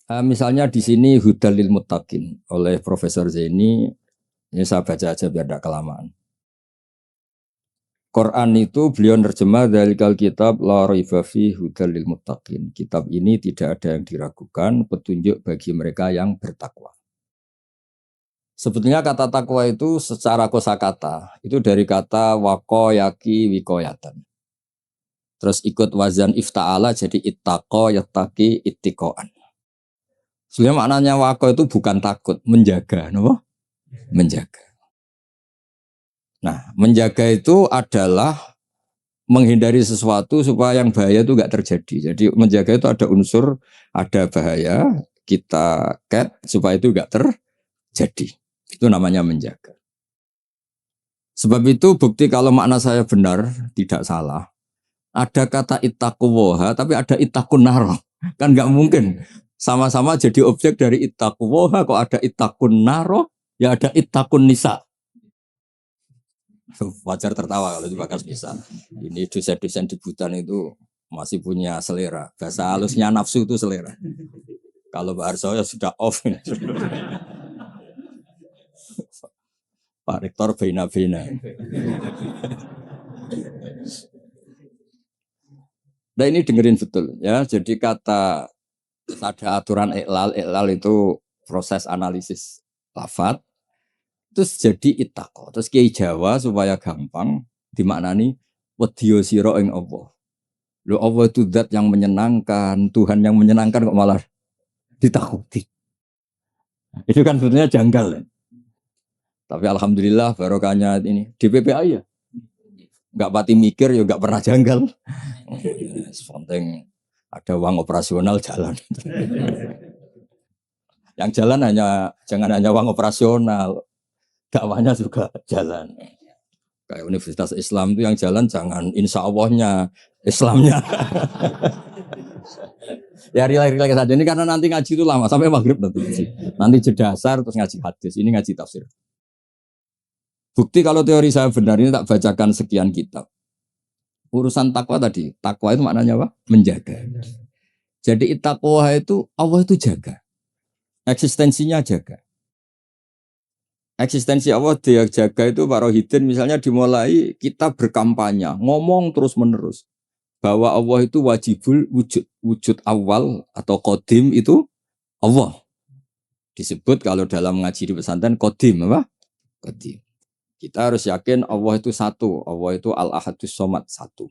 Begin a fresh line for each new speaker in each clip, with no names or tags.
Misalnya di sini Hudal lil Muttaqin oleh Profesor Zaini, ini saya baca aja biar tidak kelamaan. Quran itu beliau nerjemah dalikal kitab la raiba fi hudal lil muttaqin. Kitab ini tidak ada yang diragukan, petunjuk bagi mereka yang bertakwa. Sebetulnya kata takwa itu secara kosakata itu dari kata wakoyaki wikoyatan. Terus ikut wazan ifta'ala jadi ittaqo yattaqi ittikoan. Sebenarnya maknanya wako itu bukan takut, menjaga, no? Menjaga. Nah, menjaga itu adalah menghindari sesuatu supaya yang bahaya itu nggak terjadi. Jadi menjaga itu ada unsur, ada bahaya, kita supaya itu nggak terjadi. Itu namanya menjaga. Sebab itu bukti kalau makna saya benar, tidak salah. Ada kata ittaquwoha, tapi ada ittaqun naro. Kan nggak mungkin. Sama-sama jadi objek dari ittaquwoha, kok ada ittaqun naro, ya ada ittaqun nisa. Wajar tertawa kalau dibahas bisa. Ini dosen-dosen di Butan itu masih punya selera. Bahasa halusnya nafsu itu selera. Kalau Pak Arso ya sudah off. Pak Rektor bina-bina. Nah ini dengerin betul ya. Jadi kata ada aturan iklal itu proses analisis lafadz. Terus jadi itako. Terus Kiai Jawa supaya gampang dimaknani wedya sira ing Allah. Loh Allah itu zat yang menyenangkan, Tuhan yang menyenangkan kok malah ditakuti. Itu kan sebetulnya janggal ya. Tapi alhamdulillah barokahnya ini DPPA ya. Enggak pati mikir ya enggak pernah janggal. Penting ada uang operasional jalan. Yang jalan jangan hanya uang operasional, dakwahnya juga jalan. Kayak Universitas Islam itu yang jalan jangan insya Allahnya, Islamnya. Ya relay saja ini karena nanti ngaji itu lama sampai maghrib nanti. Nanti jeda asar terus ngaji hadis, ini ngaji tafsir. Bukti kalau teori saya benar ini tak bacakan sekian kitab. Urusan takwa tadi, takwa itu maknanya apa? Menjaga. Jadi takwa itu Allah itu jaga. Eksistensinya jaga. Eksistensi Allah dia jaga itu Pak Rohidin misalnya dimulai kita berkampanye, ngomong terus menerus bahwa Allah itu wajibul wujud. Wujud awal atau kodim itu Allah. Disebut kalau dalam ngaji di pesantren kodim apa? Kodim. Kita harus yakin Allah itu satu. Allah itu al-ahadus somad satu.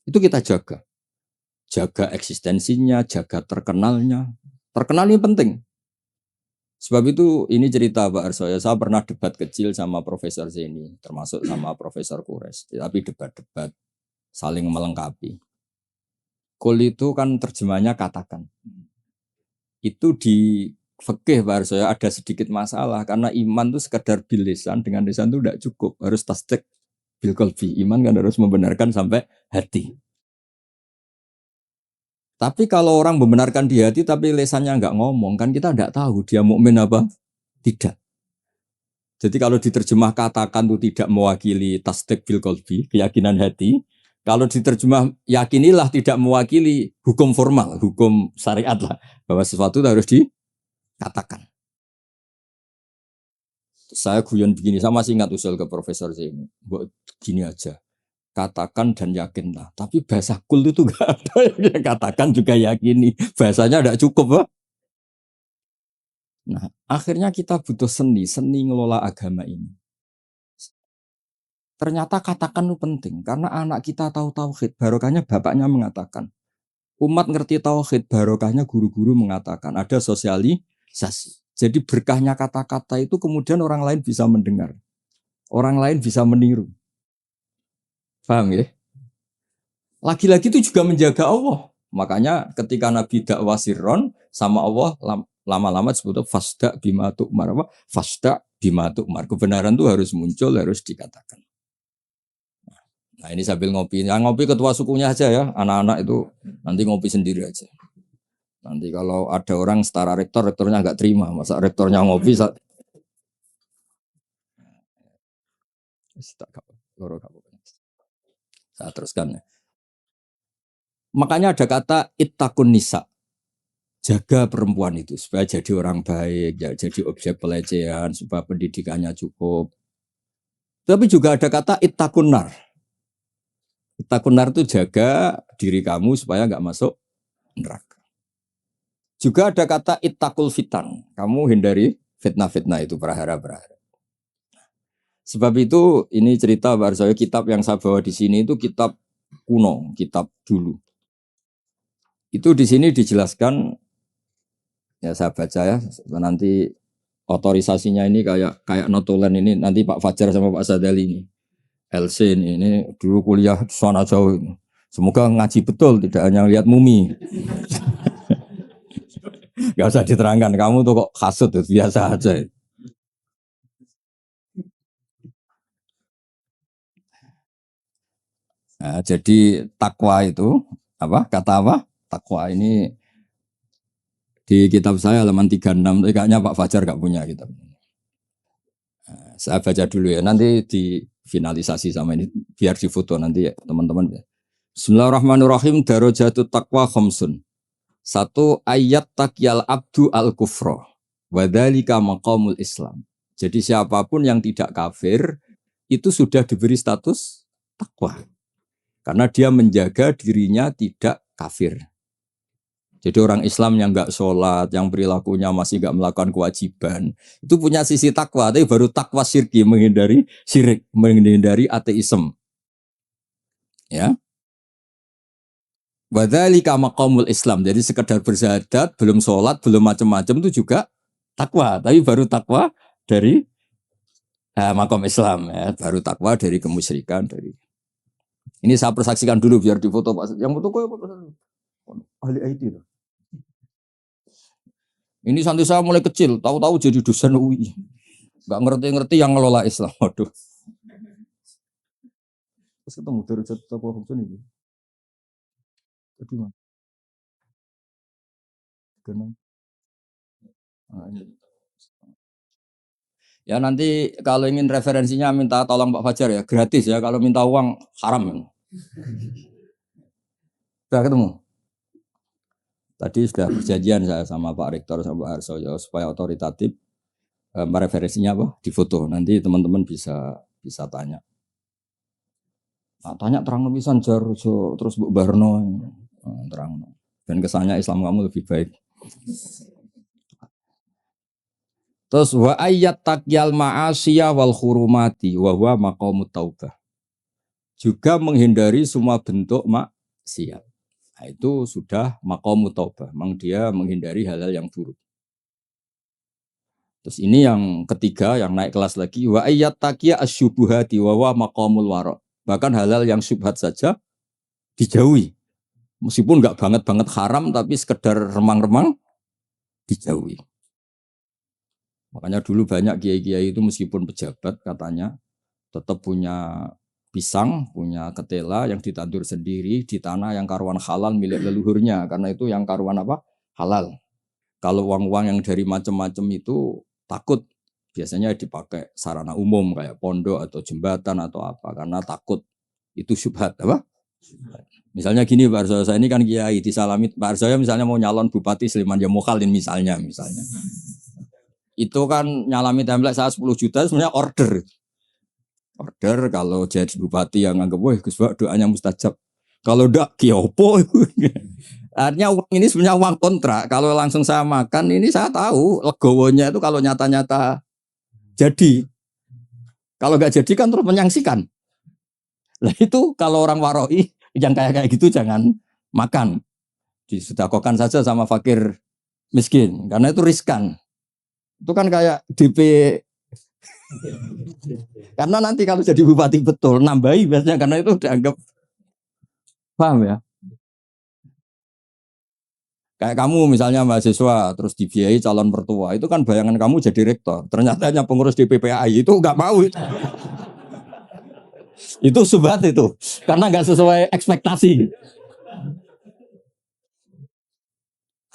Itu kita jaga. Jaga eksistensinya, jaga terkenalnya. Terkenal ini penting. Sebab itu ini cerita Pak Arso. Saya pernah debat kecil sama Profesor Zeni. Termasuk sama Profesor Kures. Tapi debat-debat saling melengkapi. Kul itu kan terjemahnya katakan. Itu di fikih Pak Arso ada sedikit masalah. Karena iman itu sekedar bil lisan. Dengan lisan itu tidak cukup. Harus tasdik bil qalbi. Iman kan harus membenarkan sampai hati. Tapi kalau orang membenarkan di hati tapi lesannya nggak ngomong, kan kita nggak tahu dia mukmin apa tidak. Jadi kalau diterjemah katakan itu tidak mewakili tasdik bil qalbi, keyakinan hati. Kalau diterjemah yakinilah tidak mewakili hukum formal, hukum syariat lah. Bahwa sesuatu harus dikatakan. Saya guyon begini, saya masih ingat usul ke Profesor Zaini. Buat gini aja. Katakan dan yakinlah. Tapi bahasa kul itu gak ada yang katakan juga yakini. Bahasanya tidak cukup. Pak. Nah, akhirnya kita butuh seni ngelola agama ini. Ternyata katakan itu penting. Karena anak kita tahu tauhid. Barokahnya bapaknya mengatakan. Umat ngerti tauhid. Barokahnya guru-guru mengatakan. Ada sosialisasi. Jadi berkahnya kata-kata itu kemudian orang lain bisa mendengar. Orang lain bisa meniru. Paham ya? Lagi-lagi itu juga menjaga Allah. Makanya ketika Nabi dakwah sirron sama Allah lama-lama disebut fasda bima tu'mar apa? Fasda bima tu'mar. Kebenaran itu harus muncul, harus dikatakan. Nah ini sambil ngopi. Yang ngopi ketua sukunya aja ya. Anak-anak itu nanti ngopi sendiri aja. Nanti kalau ada orang setara rektor, rektornya nggak terima. Masa rektornya ngopi saat saya teruskan ya. Makanya ada kata ittaqun nisa. jaga perempuan itu supaya jadi orang baik, jadi objek pelecehan, supaya pendidikannya cukup. Tapi juga ada kata ittaqunar. Ittaqunar itu jaga diri kamu supaya nggak masuk neraka. Juga ada kata ittaqul fitan. Kamu hindari fitnah-fitnah itu, prahara-prahara. Sebab itu ini cerita baru saya, kitab yang saya bawa di sini itu kitab kuno, kitab dulu. Itu di sini dijelaskan, ya saya baca ya, nanti otorisasinya ini kayak notulen ini, nanti Pak Fajar sama Pak Sadali ini. LC ini dulu kuliah sana jauh ini. Semoga ngaji betul, tidak hanya lihat mumi. Gak usah diterangkan, kamu tuh kok kasut, biasa aja. Nah, jadi takwa itu apa? Kata apa? Takwa ini di kitab saya halaman 36, tapi kayaknya Pak Fajar gak punya kitab. Nah, saya baca dulu ya, nanti di finalisasi sama ini biar difoto nanti ya teman-teman. Bismillahirrahmanirrahim. Darajatut taqwa khamsun. Satu, ayat takyal abdu al kufro. Wadhalika maqamul Islam. Jadi siapapun yang tidak kafir itu sudah diberi status takwa. Karena dia menjaga dirinya tidak kafir. Jadi orang Islam yang enggak sholat, yang perilakunya masih enggak melakukan kewajiban, itu punya sisi takwa, tapi baru takwa syirki, menghindari syirik, menghindari ateisme. Ya. Wadzalika maqamul Islam. Jadi sekedar bersyahadat, belum sholat, belum macam-macam itu juga takwa, tapi baru takwa dari maqam Islam, ya. Baru takwa dari kemusyrikan, dari. Ini saya persaksikan dulu biar difoto Pak. Yang foto kok ahli IT itu. Ini santri saya mulai kecil, tahu-tahu jadi dosen UI. Enggak ngerti-ngerti yang ngelola Islam. Waduh. Terus ketemu dari Taqwa Khamsun ini. Tadi mana? Kenang. Ya nanti kalau ingin referensinya minta tolong Pak Fajar ya, gratis ya. Kalau minta uang haram. Sudah ketemu? Tadi sudah perjanjian saya sama Pak Rektor sama Pak Harsoyo supaya otoritatif referensinya apa? Di foto. Nanti teman-teman bisa tanya. Nah, tanya terang pisan jar terus Bu Barno terang. Dan kesannya Islam kamu lebih baik. Terus wa ayat takyal ma'asiyah wal khurumati wa huwa maqamut taubah. Juga menghindari semua bentuk maksiat. Nah, itu sudah maqamut taubah. Memang dia menghindari hal-hal yang buruk. Terus ini yang ketiga yang naik kelas lagi wa ayat taqiya asyubuhati wa huwa maqamul wara. Bahkan hal-hal yang syubhat saja dijauhi. Meskipun enggak banget-banget haram tapi sekedar remang-remang dijauhi. Makanya dulu banyak kiai-kiai itu meskipun pejabat katanya tetap punya pisang, punya ketela yang ditandur sendiri di tanah yang karuan halal milik leluhurnya. Karena itu yang karuan apa? Halal. Kalau uang-uang yang dari macam-macam itu takut. Biasanya dipakai sarana umum kayak pondok atau jembatan atau apa. Karena takut itu syubhat. Apa? Misalnya gini Pak Arsoyo, saya ini kan kiai disalami. Pak Arsoyo misalnya mau nyalon Bupati Sleman ya Mukhalin misalnya. Itu kan nyalami template saya 10 juta sebenarnya order. Order kalau jadi bupati yang anggap wah Gus Bak doanya mustajab. Kalau ndak kiopo. Artinya uang ini sebenarnya uang kontrak. Kalau langsung saya makan ini saya tahu legowonya itu kalau nyata-nyata jadi. Kalau nggak jadi kan terus menyangsikan. Nah itu kalau orang waroi yang kayak gitu jangan makan. Disedekahkan saja sama fakir miskin karena itu riskan. Itu kan kayak DP. Karena nanti kalau jadi bupati betul nambahi biasanya karena itu dianggap paham ya. Kayak kamu misalnya mahasiswa terus dibiayai calon mertua itu kan bayangan kamu jadi rektor. Ternyata hanya pengurus DPPAI itu nggak mau itu. Itu subhat itu karena nggak sesuai ekspektasi.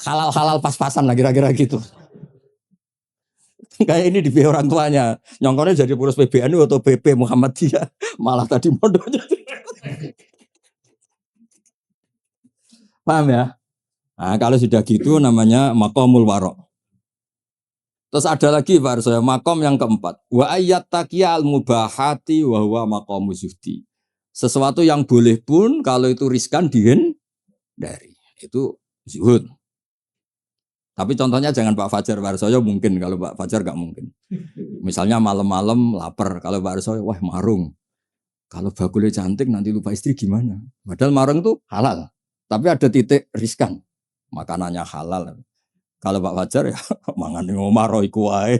Halal-halal pas-pasan lah kira-kira gitu. Kayak ini dibiayai orang tuanya. Nyongkornya jadi pengurus PBNU atau PP Muhammadiyah. Malah tadi mondoknya. Paham ya? Nah, kalau sudah gitu namanya maqamul wara'. Terus ada lagi Pak Arso, makom yang keempat. Wa ayat taqiyal mubahati wa huwa maqamu zuhdi. Sesuatu yang boleh pun kalau itu riskan dihindari. Itu zuhud. Tapi contohnya jangan Pak Fajar, Pak Arso mungkin, kalau Pak Fajar gak mungkin. Misalnya malam-malam lapar, kalau Pak Arso wah marung. Kalau bakulnya cantik nanti lupa istri gimana? Padahal marung itu halal. Tapi ada titik riskan. Makanannya halal. Kalau Pak Fajar ya mangan ngomaro iku wae.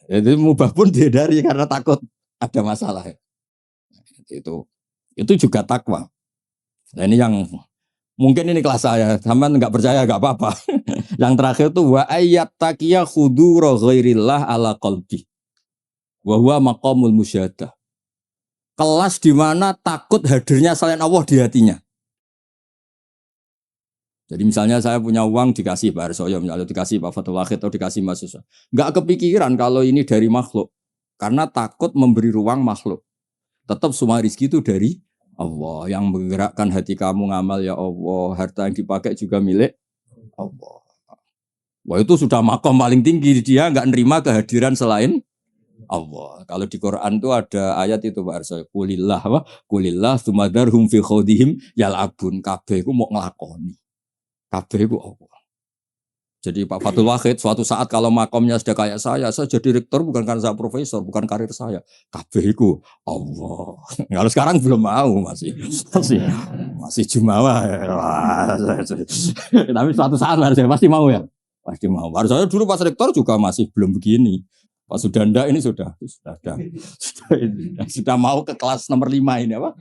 Jadi mubah pun dihindari karena takut ada masalah. Itu juga takwa. Nah, ini yang mungkin ini kelas saya, sampean nggak percaya nggak apa-apa. Yang terakhir itu wa ayat taqiya khudura ghairillah ala qalbi. Wa huwa maqamul musyahadah. Kelas di mana takut hadirnya selain Allah di hatinya. Jadi misalnya saya punya uang dikasih Pak Arsoyo, misalnya dikasih Pak Fatul Wahid atau dikasih mahasiswa. Nggak kepikiran kalau ini dari makhluk. Karena takut memberi ruang makhluk. Tetap semua rezeki itu dari Allah. Yang menggerakkan hati kamu ngamal ya Allah. Harta yang dipakai juga milik Allah. Wah itu sudah makom paling tinggi. Dia nggak nerima kehadiran selain Allah. Kalau di Quran itu ada ayat itu Pak Arsoyo. Kulillah, kulillah sumadarhum fi khawdihim yal'abun. Kabeh itu mau ngelakoni. Kabeh itu Allah. Jadi Pak Fatul Wahid suatu saat kalau makomnya sudah kayak saya jadi rektor bukan karena saya profesor, bukan karir saya. Kabeh itu Allah. Kalau sekarang belum mau masih jumawa. Tapi suatu saat saya pasti mau ya. Pasti mau. Harus saya dulu pas rektor juga masih belum begini. Pak Sudanda ini sudah mau ke kelas nomor 5 ini apa?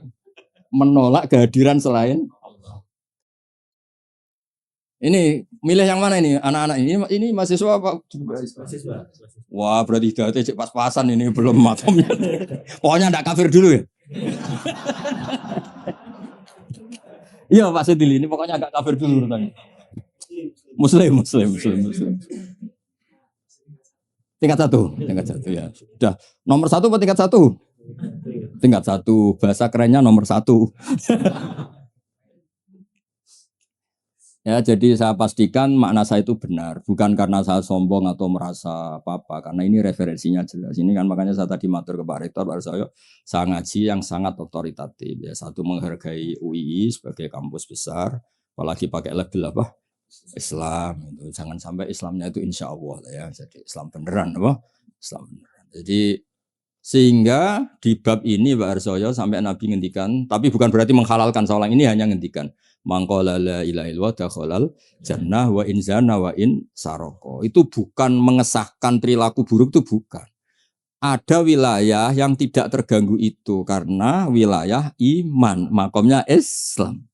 Menolak kehadiran selain ini milih yang mana ini anak-anak ini mahasiswa apa? Mahasiswa. Wah berarti data cek pas-pasan ini belum makomnya. Pokoknya ndak kafir dulu ya. Iya Pak Sedili ini pokoknya agak kafir dulu tanya. Muslim. Tingkat satu ya. Sudah nomor 1 atau tingkat 1? Tingkat 1 bahasa kerennya nomor 1. Ya, jadi saya pastikan makna saya itu benar, bukan karena saya sombong atau merasa apa-apa, karena ini referensinya jelas. Ini kan makanya saya tadi matur ke Pak Rektor, saya ngaji yang sangat otoritatif. Ya, satu menghargai UII sebagai kampus besar, apalagi pakai label apa? Islam. Itu. Jangan sampai Islamnya itu insya Allah ya, jadi Islam beneran, apa? Islam beneran. Jadi sehingga di bab ini Pak Arsoyo sampai Nabi ngendikan, tapi bukan berarti menghalalkan soal ini, hanya ngendikan mangqala la ilaha illallah dakhalal jannah wa in zana wa in saroko. Itu bukan mengesahkan perilaku buruk, itu bukan. Ada wilayah yang tidak terganggu itu karena wilayah iman, makomnya Islam.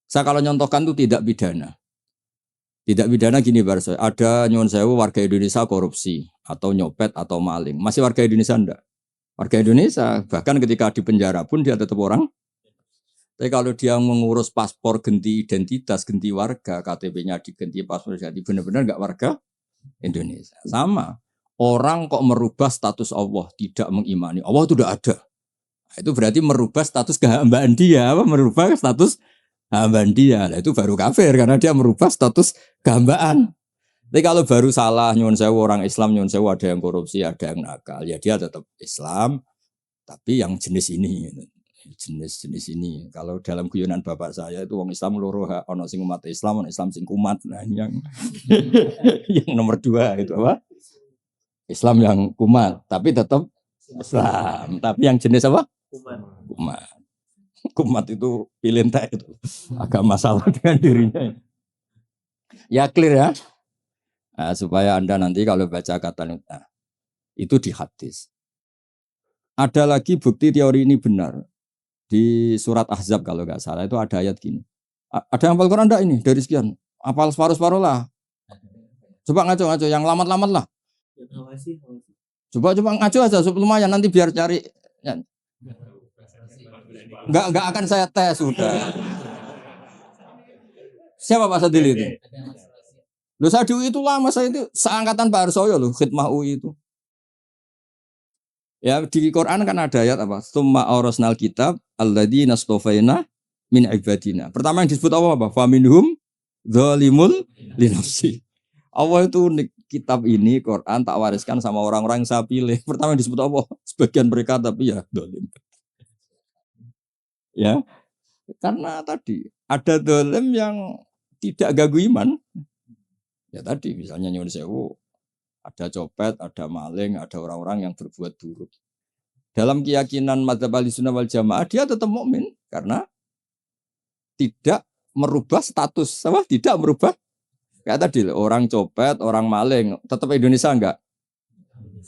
Saya kalau nyontohkan itu tidak pidana. Tidak pidana gini Pak Arsoyo, ada nyuwun sewu warga Indonesia korupsi atau nyopet atau maling. Masih warga Indonesia enggak? Warga Indonesia, bahkan ketika di penjara pun dia tetap orang. Tapi kalau dia mengurus paspor ganti identitas, ganti warga, KTP-nya diganti, paspor ganti, benar-benar enggak warga Indonesia. Sama. Orang kok merubah status Allah, tidak mengimani. Allah itu sudah ada. Itu berarti merubah status kehambaan dia, merubah status hambaan dia. Nah, itu baru kafir karena dia merubah status kehambaan. Tapi kalau baru salah, nyuwun sewu orang Islam, nyuwun sewu ada yang korupsi, ada yang nakal, ya dia tetap Islam, tapi yang jenis ini. Jenis ini. Kalau dalam guyonan bapak saya itu orang Islam loro, ono sing umat Islam, ono Islam sing kumat. Nah, ini yang yang nomor 2 itu apa? Islam yang kumat, tapi tetap Islam. Tapi yang jenis apa? Kumat. Kumat itu pilih tak itu. Agak masalah dengan dirinya. Ya clear ya. Nah, supaya Anda nanti kalau baca kata itu di hadis. Ada lagi bukti teori ini benar. Di surat Ahzab kalau nggak salah itu ada ayat gini. Ada yang hafal Quran enggak ini dari sekian? Hafal separuh-separuh lah. Coba ngaco-ngaco yang lamat-lamat lah. Coba ngaco aja lumayan nanti biar cari. Enggak akan saya tes sudah. Siapa Pak Sadili itu? Loh saya di UI itu lama, saya itu seangkatan Pak Arsoyo loh, khidmah UI itu. Ya di Quran kan ada ayat apa? Tsumma aurasnal kitab alladzina nastofaina min ibadina. Pertama yang disebut Allah apa? Faminhum zalimul linafsi. Allah itu kitab ini Quran tak wariskan sama orang-orang yang saya pilih. Pertama yang disebut Allah, sebagian mereka tapi ya zalim. Ya, karena tadi ada zalim yang tidak ganggu iman. Ya tadi misalnya nyuwun sewu, ada copet, ada maling, ada orang-orang yang berbuat buruk. Dalam keyakinan madzhab Ahlussunnah wal Jamaah dia tetap mukmin karena tidak merubah status, apa? Tidak merubah. Kayak tadi orang copet, orang maling, tetap Indonesia enggak?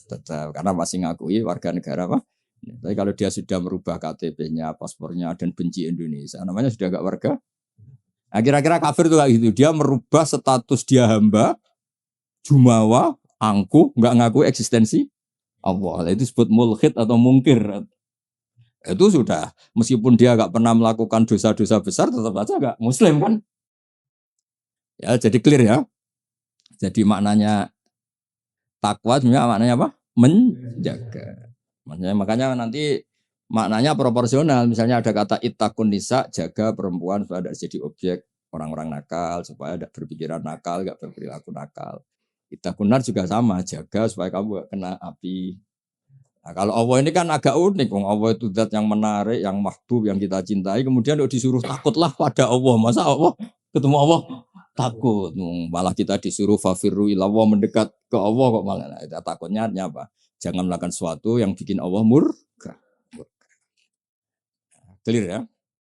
Tetap karena masih ngakui warga negara apa? Tapi kalau dia sudah merubah KTP-nya, paspornya dan benci Indonesia, namanya sudah enggak warga. Nah, kira-kira kafir itu kayak gitu. Dia merubah status dia hamba, jumawa, angkuh, enggak ngaku eksistensi Allah. Itu disebut mulhid atau mungkir. Itu sudah, meskipun dia enggak pernah melakukan dosa-dosa besar, tetap saja enggak muslim kan? Ya, jadi clear ya. Jadi maknanya takwa sebenarnya maknanya apa? Menjaga. Makanya nanti maknanya proporsional. Misalnya ada kata ittaqun nisa, jaga perempuan supaya tidak jadi objek orang-orang nakal, supaya tidak berpikiran nakal, tidak berperilaku nakal. Ittaqun nar juga sama, jaga supaya kamu gak kena api. Nah, kalau Allah ini kan agak unik, Allah itu zat yang menarik, yang mahbub, yang kita cintai. Kemudian disuruh takutlah pada Allah. Masa Allah ketemu Allah takut? Malah kita disuruh fafirru ilallah, mendekat ke Allah kok malah. Nah, takutnya apa? Jangan melakukan sesuatu yang bikin Allah murka. Clear ya?